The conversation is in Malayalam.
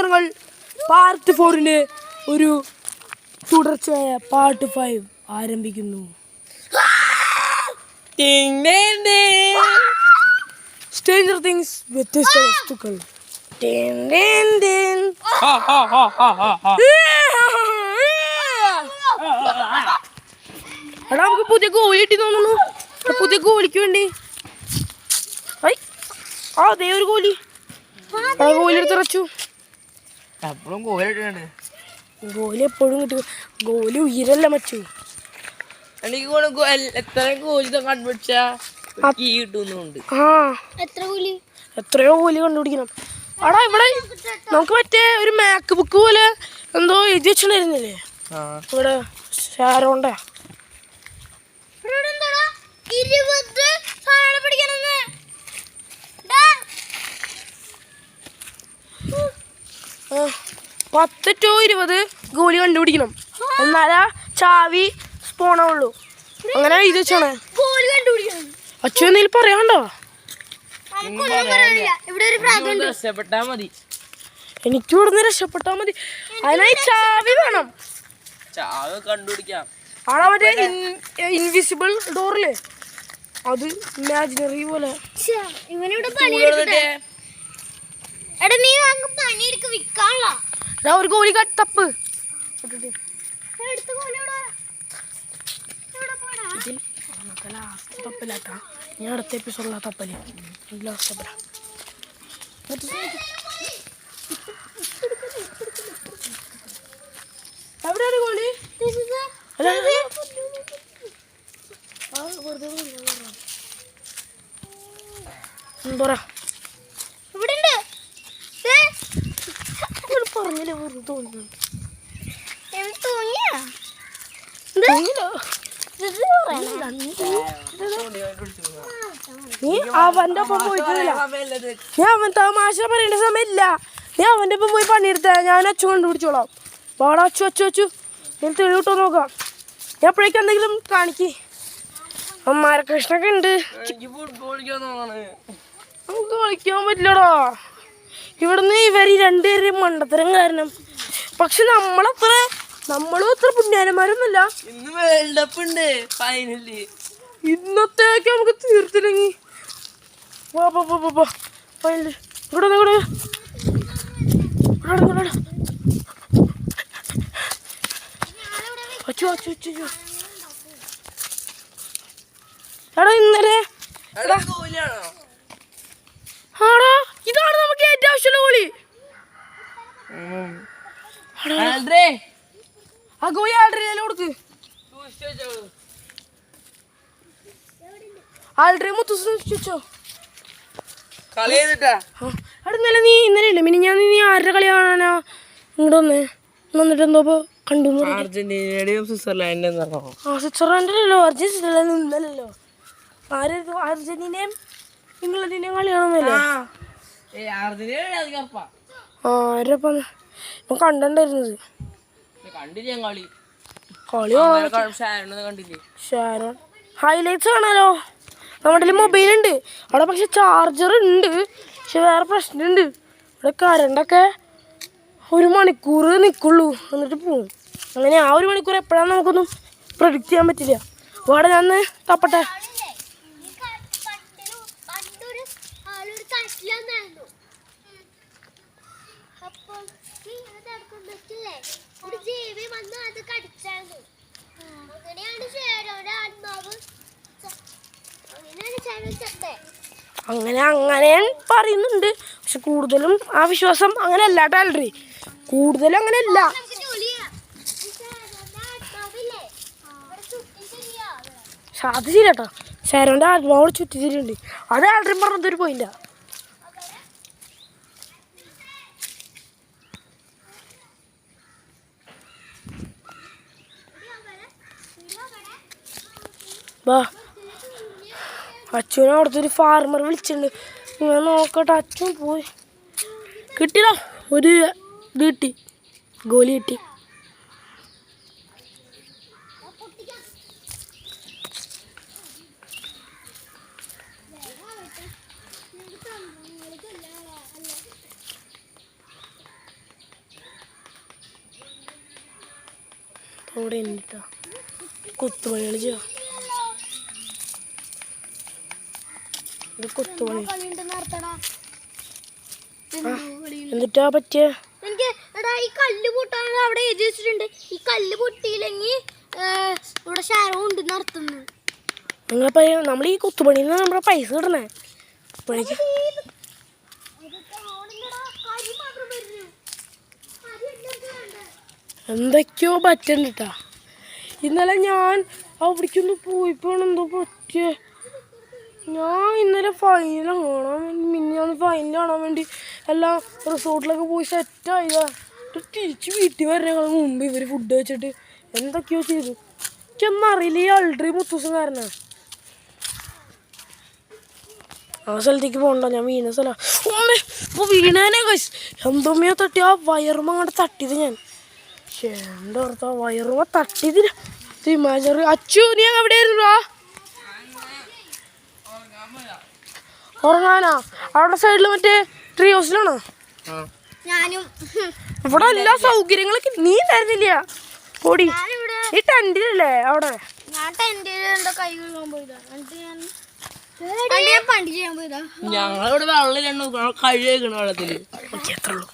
ഞങ്ങൾ പാർട്ട് 4 ഒരു തുടർച്ചയായ പാർട്ട് 5 ആരംഭിക്കുന്നു. സ്ട്രേഞ്ചർ തിങ്സ് വ്യത്യസ്ത വസ്തുക്കൾ. എടാ നമുക്ക് പുതിയ ഗോലി കിട്ടി തോന്നുന്നു. പുതിയ ഗോലിക്ക് വേണ്ടി അതേ ഒരു ഗോലി ഗോലി എടുത്ത് റച്ചു. ഗോലി എപ്പോഴും കിട്ടും. ഗോലി ഉയരല്ല മച്ചു. എത്രയോ ഗോലി കണ്ടുപിടിക്കണം. അവിടെ ഇവിടെ നമുക്ക് മറ്റേ ഒരു മാക്ക് ബുക്ക് പോലെ എന്തോ എഴുതി വെച്ചിട്ടുണ്ടായിരുന്നില്ലേ ഇവിടെ ഷാരോണ്ടാ. പത്ത് ടു 20 ഗോലി കണ്ടുപിടിക്കണം. എന്നാലാ ചാവി സ്പോണുള്ളൂ. അങ്ങനെ എഴുതി വെച്ചാണ്. അച്ഛൻ എന്തെങ്കിലും പറയാണ്ടോ? എനിക്ക് ഇവിടുന്ന് രക്ഷപ്പെട്ടാ മതി. അതിനായി ചാവി വേണം. ആടാ മറ്റേ ഇൻവിസിബിൾ ഡോറില്ലേ അത് ഇമാജിനറി പോലെ. ഒരു ഗോലി തപ്പ്. ലാസ്റ്റ് തപ്പലാട്ടാ. ഞാൻ അടുത്ത എപ്പിസോഡിലാ തപ്പല്. ലാസ്റ്റ് തപ്പല. എവിടെയാണ് ഗോലി? പറഞ്ഞില്ല വെറുതെ തോന്നുന്നു. നീ അവന്റെ ഒപ്പം പോയിട്ടില്ല. ഞാൻ അവൻ തമാശ പറയേണ്ട സമയമില്ല. നീ അവന്റെ ഒപ്പം പോയി പണിയെടുത്ത ഞാൻ അച്ചു കണ്ടുപിടിച്ചോളാം. പാടാ അച്ചു അച്ചു അച്ചു ഞാൻ തെളിവിട്ടോ നോക്കാം. ഞാൻ അപ്പോഴേക്കും എന്തെങ്കിലും കാണിക്ക്. മരകൃഷ്ണൊക്കെ ഉണ്ട്. നമുക്ക് കളിക്കാൻ പറ്റില്ലടാ. ഇവിടുന്ന് ഇവര് രണ്ടുപേരും മണ്ടത്തരം കാരണം. പക്ഷെ നമ്മളും അത്ര പുണ്യാനന്മാരൊന്നുമല്ല. ഇന്നത്തേക്ക് നമുക്ക് തീർത്തില്ലെങ്കിൽ ഫൈനല് ഇവിടെ എടാ ഇന്നലെ ആടാ ഇതാണ് നമുക്ക് ഏറ്റവും ആവശ്യമുള്ള ഗോളി. ആ ഗോലി ആൾറെഡി കൊടുക്ക്. ആൾറെഡി മുത്തോ അവിടെ നീ ഇന്നലെ ഇല്ല മിനി ഞാൻ നീ ആരുടെ കളി കാണാനാ ഇങ്ങോട്ട് വന്നിട്ട് എന്തോ കണ്ടു. സ്വിറ്റ്സർലാൻഡിലല്ലോ അർജന്റീനല്ലോ ഇന്നലല്ലോ. അർജന്റീനയും ഇംഗ്ലണ്ടിനെയും കളി കാണുന്നല്ലേ. ആരപ്പം ഇപ്പൊ കണ്ടിട്ടുണ്ടായിരുന്നത് ഷാരോൺ ഹൈലൈറ്റ്സ് കാണാലോ. നമ്മുടെ മൊബൈൽ ഉണ്ട് അവിടെ. പക്ഷെ ചാർജർ ഉണ്ട്. പക്ഷെ വേറെ പ്രശ്നമുണ്ട്. ഇവിടെ കറണ്ടൊക്കെ 1 മണിക്കൂർ നിൽക്കുള്ളൂ എന്നിട്ട് പോവും. അങ്ങനെ ആ 1 മണിക്കൂർ എപ്പോഴാണ് നമുക്കൊന്നും പ്രഡിക്റ്റ് ചെയ്യാൻ പറ്റില്ല. അവിടെ ഞാൻ തപ്പട്ടെ. അങ്ങനെ പറയുന്നുണ്ട്. പക്ഷെ കൂടുതലും ആ വിശ്വാസം അങ്ങനെ അല്ല ടാലറി. കൂടുതലും അങ്ങനെയല്ല. അത് ശരിയാട്ടോ. ഷാരോന്റെ ആത്മാവോട് ചുറ്റിച്ചിട്ടുണ്ട്. അത് ആൾറെഡി പറഞ്ഞതൊരു പോയിന്റാ. വാ അച്ഛനെ അവിടുത്തെ ഒരു ഫാർമർ വിളിച്ചിട്ടുണ്ട്. ഞാൻ നോക്കട്ടെ. അച്ഛൻ പോയി കിട്ടില്ല. ഒരു ഇത് കിട്ടി. ഗോലി കിട്ടി. അവിടെ എന്നിട്ടാ കൊത്തുപണികൾ ചെയ്യാം. ഇത് കൊത്തുപണി എന്നിട്ടാ പറ്റിയ എനിക്ക് എടാ ഈ കല്ല് പൊട്ടാൻ അവിടെ എഴുതി വെച്ചിട്ടുണ്ട്. ഈ കല്ല് പൊട്ടിയില്ലെങ്കിൽ ഇവിടെ ഷാരോ ഉണ്ടെന്ന് അർത്ഥം. നിങ്ങളിപ്പോ നമ്മൾ ഈ കൊത്തുപണിയിൽ നിന്ന് നമ്മുടെ പൈസ കിട്ടണേ. പണിക്ക് എന്തൊക്കെയോ പറ്റണ്ടിട്ടാ. ഇന്നലെ ഞാൻ അവിടേക്കൊന്ന് പോയിപ്പോണ് എന്തോ പറ്റിയ. ഞാൻ ഇന്നലെ ഫൈനൽ കാണാൻ വേണ്ടി മിനിഞ്ഞാന്ന് ഫൈനൽ കാണാൻ വേണ്ടി എല്ലാം റിസോർട്ടിലൊക്കെ പോയി സെറ്റായതാ. തിരിച്ച് വീട്ടിൽ വരണ മുമ്പ് ഇവർ ഫുഡ് വെച്ചിട്ട് എന്തൊക്കെയോ ചെയ്തു. എനിക്കൊന്നറിയില്ല ഈ അൾട്രി മുത്തൂസുകാരനാ. ആ സ്ഥലത്തേക്ക് പോകണ്ട, ഞാൻ വീണ സ്ഥലം. ഇപ്പോൾ വീണേനെ കൈസ് എന്തോമ്മയോ തട്ടി ആ വയറുമ്പോൾ അങ്ങോട്ട് തട്ടിയത് ഞാൻ. എന്താ ഓർത്താ വയറുമ്പോൾ തട്ടിയതിന് ഇമാജറി. അച്ചു നീ എവിടെയായിരുന്നുടാ? ഉറങ്ങാനാ? അവിടെ സൈഡിൽ മറ്റേ ട്രീ ഹൗസിലാണോ? ഞാനും ഇവിടെ എല്ലാ സൗകര്യങ്ങളൊക്കെ നീ ഉണ്ടായിരുന്നില്ല. പൊടി ഈ ടെന്റിലല്ലേ അവിടെ? ഞാൻ ടെന്റിൽ എന്റെ കൈ കഴുകാൻ പോയതാ. ഞാൻ പണ്ട് ചെയ്യാൻ പോയതാ. ഞങ്ങളിവിടെ വെള്ളം കഴിക്കണം വെള്ളത്തില്. എത്ര ഉള്ളൂ?